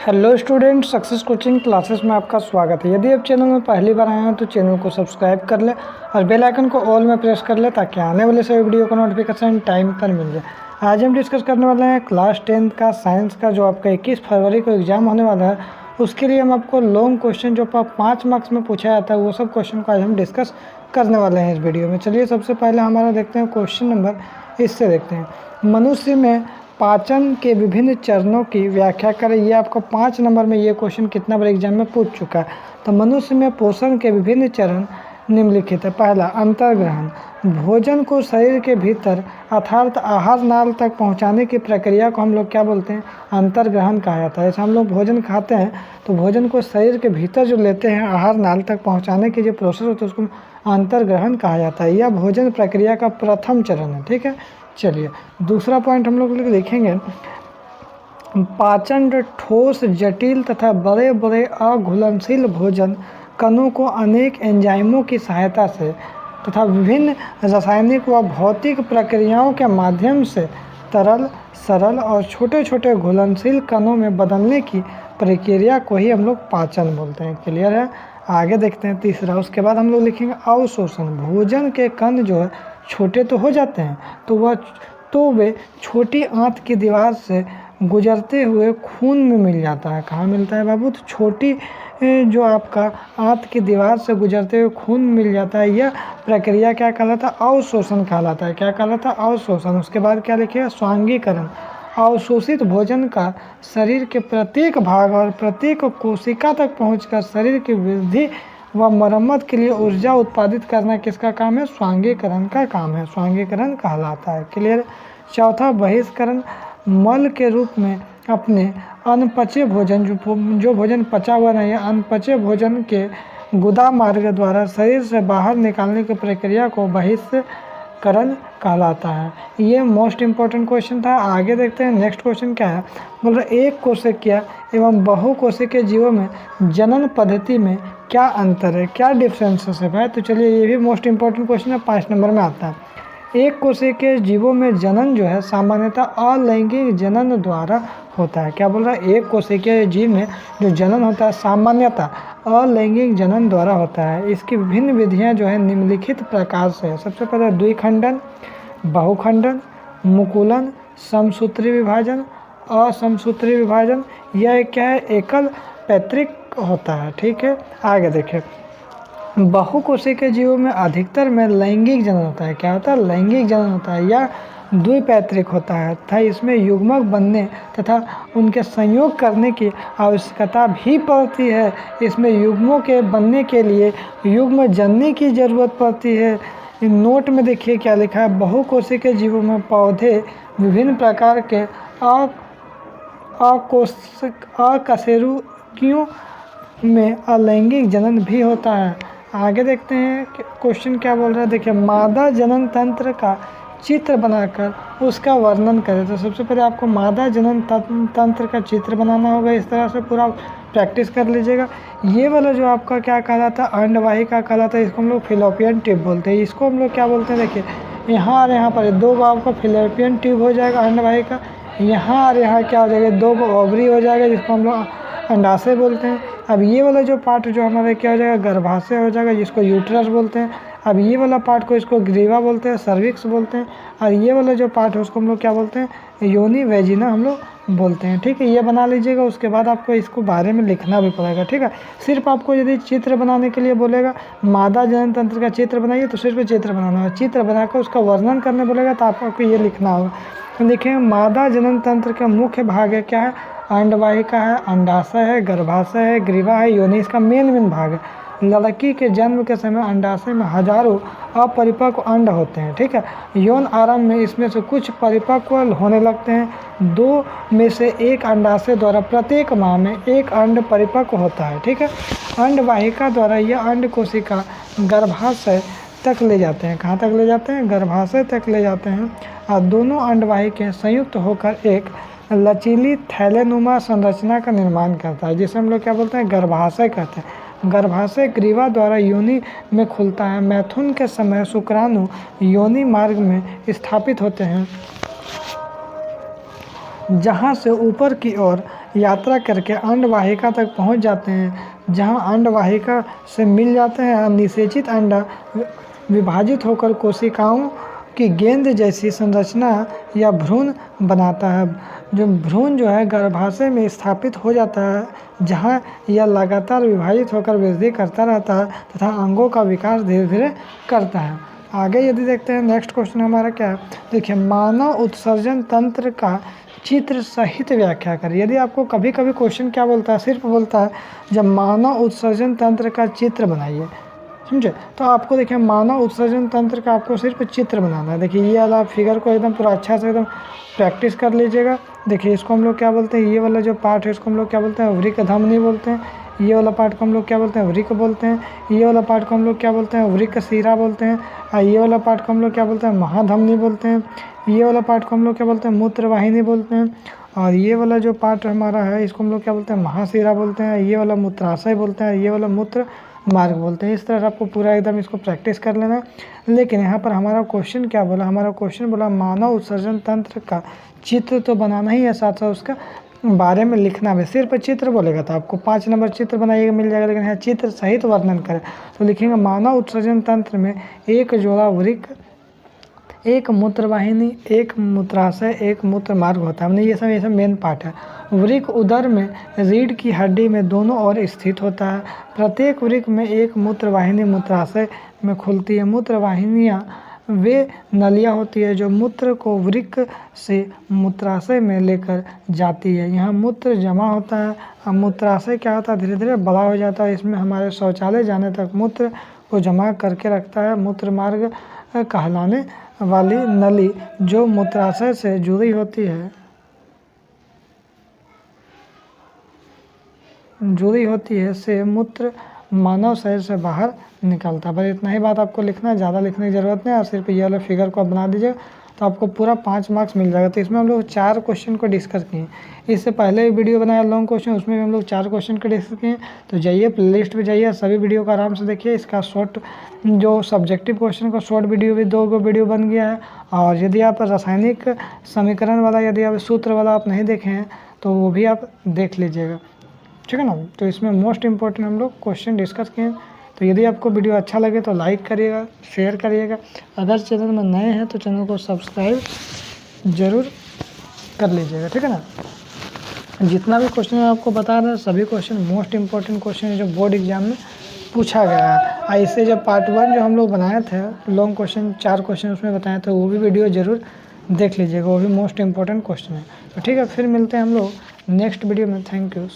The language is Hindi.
Hello student, success coaching classes में आपका स्वागत है। यदि आप चैनल में पहली बार आए हैं तो चैनल को सब्सक्राइब कर ले और बेल आइकन को ऑल में प्रेस कर ले ताकि आने वाले सभी वीडियो का नोटिफिकेशन टाइम पर मिल जाए। आज हम डिस्कस करने वाले हैं क्लास 10 का साइंस का, जो आपका 21 फरवरी को एग्ज़ाम होने वाला है। उसके लिए हम आपको लॉन्ग क्वेश्चन जो 5 मार्क्स में पूछा जाता है वो सब क्वेश्चन को आज हम डिस्कस करने वाले हैं इस वीडियो में। चलिए सबसे पहले हमारा देखते हैं क्वेश्चन नंबर, इससे देखते हैं मनुष्य में पाचन के विभिन्न चरणों की व्याख्या करें। ये आपको 5 नंबर में ये क्वेश्चन कितना बार एग्जाम में पूछ चुका है। तो मनुष्य में पोषण के विभिन्न चरण निम्नलिखित है। पहला, अंतर्ग्रहण। भोजन को शरीर के भीतर अर्थात आहार नाल तक पहुंचाने की प्रक्रिया को हम लोग क्या बोलते हैं? अंतर्ग्रहण कहा जाता है। जैसे हम लोग भोजन खाते हैं तो भोजन को शरीर के भीतर जो लेते हैं आहार नाल तक पहुँचाने की जो प्रोसेस होती है उसको अंतर्ग्रहण कहा जाता है। यह भोजन प्रक्रिया का प्रथम चरण है। ठीक है, चलिए दूसरा पॉइंट हम लोग देखेंगे। पाचन ठोस, जटिल तथा बड़े बड़े अघुलनशील भोजन कणों को अनेक एंजाइमों की सहायता से तथा विभिन्न रासायनिक व भौतिक प्रक्रियाओं के माध्यम से तरल, सरल और छोटे छोटे घुलनशील कणों में बदलने की प्रक्रिया को ही हम लोग पाचन बोलते हैं। क्लियर है? आगे देखते हैं तीसरा। उसके बाद हम लोग लिखेंगे अवशोषण। भोजन के कण जो है छोटे तो हो जाते हैं तो वे छोटी आंत की दीवार से गुजरते हुए खून में मिल जाता है। कहाँ मिलता है बाबू? तो छोटी जो आपका आंत की दीवार से गुजरते हुए खून मिल जाता है। यह प्रक्रिया क्या कहलाता है? अवशोषण कहलाता है। क्या कहलाता है? अवशोषण। उसके बाद क्या लिखिएगा? स्वांगीकरण। अवशोषित भोजन का शरीर के प्रत्येक भाग और प्रत्येक कोशिका तक पहुंचकर शरीर की वृद्धि व मरम्मत के लिए ऊर्जा उत्पादित करना किसका काम है? स्वांगीकरण का काम है। स्वांगीकरण कहलाता है। क्लियर? चौथा, बहिष्करण। मल के रूप में अपने अनपचे भोजन जो भोजन पचा हुआ नहीं है, अनपचे भोजन के गुदा मार्ग द्वारा शरीर से बाहर निकालने की प्रक्रिया को बहिष्करण कहलाता है। ये मोस्ट इम्पोर्टेंट क्वेश्चन था। आगे देखते हैं नेक्स्ट क्वेश्चन क्या है। बोल रहे एक कोशिकीय एवं बहुकोशिकीय जीवों में जनन पद्धति में क्या अंतर है, क्या डिफरेंसेस है? तो चलिए ये भी मोस्ट इम्पोर्टेंट क्वेश्चन है, 5 नंबर में आता है। एक कोशिकीय जीवों में जनन जो है सामान्यतः अलैंगिक जनन द्वारा होता है। क्या बोल रहा है? एक कोशिकीय जीव में जो जनन होता है सामान्यतः अलैंगिक जनन द्वारा होता है। इसकी विभिन्न विधियां जो है निम्नलिखित प्रकार से है। सबसे पहले द्विखंडन, बहुखंडन, मुकुलन, समसूत्री विभाजन, असमसूत्री विभाजन। यह क्या है? एकल पैतृक होता है। ठीक है, आगे देखिए। बहुकोशिकीय जीवों में अधिकतर में लैंगिक जनन होता है। क्या होता है? लैंगिक जनन होता है या द्विपैतृक होता है तथा इसमें युग्मक बनने तथा उनके संयोग करने की आवश्यकता भी पड़ती है। इसमें युग्मों के बनने के लिए युग्म जननी की जरूरत पड़ती है। नोट में देखिए क्या लिखा है। बहुकोशिकीय जीवों में पौधे विभिन्न प्रकार के अकशेरुकियों में अलैंगिक जनन भी होता है। आगे देखते हैं क्वेश्चन क्या बोल रहा है। देखिए, मादा जनन तंत्र का चित्र बनाकर उसका वर्णन करें। तो सबसे पहले आपको मादा जनन तंत्र का चित्र बनाना होगा। इस तरह से पूरा प्रैक्टिस कर लीजिएगा। ये वाला जो आपका क्या कहलाता है? अंडवाहिका कहलाता है। इसको हम लोग फिलोपियन ट्यूब बोलते हैं। इसको हम लोग क्या बोलते हैं? देखिए यहाँ और यहाँ पर 2 बार आपका फिलोपियन ट्यूब हो जाएगा अंडवाहिका। यहाँ और यहाँ क्या हो जाएगा? 2 ओवरी हो जाएगा जिसको हम लोग अंडाशय बोलते हैं। अब ये वाला जो पार्ट जो हमारा क्या हो जाएगा? गर्भाशय हो जाएगा जिसको यूट्रस बोलते हैं। अब ये वाला पार्ट को इसको ग्रीवा बोलते हैं, सर्विक्स बोलते हैं। और ये वाला जो पार्ट है उसको हम लोग क्या बोलते हैं? योनि वेजिना हम लोग बोलते हैं। ठीक है, ये बना लीजिएगा। उसके बाद आपको इसको बारे में लिखना भी पड़ेगा। ठीक है, सिर्फ आपको यदि चित्र बनाने के लिए बोलेगा मादा जनन तंत्र का चित्र बनाइए तो सिर्फ चित्र बनाना होगा। चित्र बनाकर उसका वर्णन करने बोलेगा तो आपको ये लिखना होगा। तो देखिए, मादा जनन तंत्र का मुख्य भाग है क्या है? अंडवाहिका है, अंडाशय है, गर्भाशय है, ग्रीवा है, योनि। इसका मेन भाग है। लड़की के जन्म के समय अंडाशय में हजारों अपरिपक्व अंड होते हैं। ठीक है, यौन आरंभ में इसमें से कुछ परिपक्व होने लगते हैं। 2 में से 1 अंडाशय द्वारा प्रत्येक माह में 1 अंड परिपक्व होता है। ठीक है, अंडवाहिका द्वारा यह अंड कोशिका गर्भाशय तक ले जाते हैं। कहाँ तक ले जाते हैं? गर्भाशय तक ले जाते हैं। और दोनों अंडवाहिकाएं संयुक्त होकर एक लचीली थैलेनुमा संरचना का निर्माण करता है, जिसे हम लोग क्या बोलते हैं? गर्भाशय कहते हैं। गर्भाशय ग्रीवा द्वारा योनि में खुलता है। मैथुन के समय शुक्राणु योनि मार्ग में स्थापित होते हैं जहाँ से ऊपर की ओर यात्रा करके अंडवाहिका तक पहुँच जाते हैं, जहाँ अंडवाहिका से मिल जाते हैं और निषेचित अंडा विभाजित होकर कोशिकाओं की गेंद जैसी संरचना या भ्रूण बनाता है। जो भ्रूण जो है गर्भाशय में स्थापित हो जाता है, जहाँ यह लगातार विभाजित होकर वृद्धि करता रहता है तथा अंगों का विकास धीरे धीरे करता है। आगे यदि देखते हैं नेक्स्ट क्वेश्चन हमारा क्या है, देखिए मानव उत्सर्जन तंत्र का चित्र सहित व्याख्या करें। यदि आपको कभी कभी क्वेश्चन क्या बोलता है, सिर्फ बोलता है जब मानव उत्सर्जन तंत्र का चित्र बनाइए, समझे, तो आपको देखिए मानव उत्सर्जन तंत्र का आपको सिर्फ चित्र बनाना है। देखिए ये वाला फिगर को एकदम पूरा अच्छा से एकदम प्रैक्टिस कर लीजिएगा। देखिए इसको हम लोग क्या बोलते हैं, ये वाला जो पार्ट है इसको हम लोग क्या बोलते हैं, वृक्क धमनी बोलते हैं। ये वाला पार्ट को हम लोग क्या बोलते हैं, वृक्क बोलते हैं। ये वाला पार्ट को हम लोग क्या बोलते हैं, वृक्क शिरा बोलते हैं। और ये वाला पार्ट को हम लोग क्या बोलते हैं, महाधमनी बोलते हैं। ये वाला पार्ट को हम लोग क्या बोलते हैं, मूत्रवाहिनी बोलते हैं। और ये वाला जो पार्ट हमारा है इसको हम लोग क्या बोलते हैं, महाशिरा बोलते हैं। ये वाला मूत्राशय बोलते हैं, ये वाला मूत्र मार्ग बोलते हैं। इस तरह आपको पूरा एकदम इसको प्रैक्टिस कर लेना। लेकिन यहाँ पर हमारा क्वेश्चन क्या बोला, हमारा क्वेश्चन बोला मानव उत्सर्जन तंत्र का चित्र तो बनाना ही है, साथ साथ उसका बारे में लिखना भी। सिर्फ चित्र बोलेगा तो आपको 5 नंबर चित्र बनाइएगा मिल जाएगा, लेकिन यहाँ चित्र सहित वर्णन करें तो लिखेंगे मानव उत्सर्जन तंत्र में एक जोड़ा वृक्क, एक मूत्रवाहिनी, एक मूत्राशय, एक मूत्र मार्ग होता है। हमने ये सब मेन पार्ट है। वृक्क उदर में रीढ़ की हड्डी में दोनों ओर स्थित होता है। प्रत्येक वृक्क में एक मूत्रवाहिनी मूत्राशय में खुलती है। मूत्रवाहिनियाँ वे नलियाँ होती है जो मूत्र को वृक्क से मूत्राशय में लेकर जाती है। यहाँ मूत्र जमा होता है और मूत्राशय क्या होता है, धीरे धीरे बड़ा हो जाता है। इसमें हमारे शौचालय जाने तक मूत्र को जमा करके रखता है। मूत्र मार्ग कहलाने वाली नली जो मूत्राशय से जुड़ी होती है से मूत्र मानव शरीर से बाहर निकलता है। बस इतना ही बात आपको लिखना है, ज़्यादा लिखने की ज़रूरत नहीं है। और सिर्फ ये वाला फिगर को आप बना दीजिए तो आपको पूरा 5 मार्क्स मिल जाएगा। तो इसमें हम लोग 4 क्वेश्चन को डिस्कस किए। इससे पहले भी वीडियो बनाया लॉन्ग क्वेश्चन, उसमें भी हम लोग 4 क्वेश्चन को डिस्कस किए। तो जाइए प्लेलिस्ट पे जाइए, सभी वीडियो को आराम से देखिए। इसका शॉर्ट जो सब्जेक्टिव क्वेश्चन का शॉर्ट वीडियो भी 2 वीडियो बन गया है। और यदि आप रासायनिक समीकरण वाला, यदि आप सूत्र वाला आप नहीं देखे हैं तो वो भी आप देख लीजिएगा, ठीक है ना। तो इसमें मोस्ट इम्पोर्टेंट हम लोग क्वेश्चन डिस्कस किए। तो यदि आपको वीडियो अच्छा लगे तो लाइक करिएगा, शेयर करिएगा। अगर चैनल में नए हैं तो चैनल को सब्सक्राइब ज़रूर कर लीजिएगा, ठीक है ना। जितना भी क्वेश्चन मैं आपको बता रहा हूँ सभी क्वेश्चन मोस्ट इम्पोर्टेंट क्वेश्चन है जो बोर्ड एग्जाम में पूछा गया है। ऐसे जब पार्ट 1 जो हम लोग बनाए थे लॉन्ग क्वेश्चन 4 क्वेश्चन उसमें बताए थे, वो भी वीडियो ज़रूर देख लीजिएगा, वो भी मोस्ट इम्पोर्टेंट क्वेश्चन है। तो ठीक है, फिर मिलते हैं हम लोग नेक्स्ट वीडियो में। Thank you.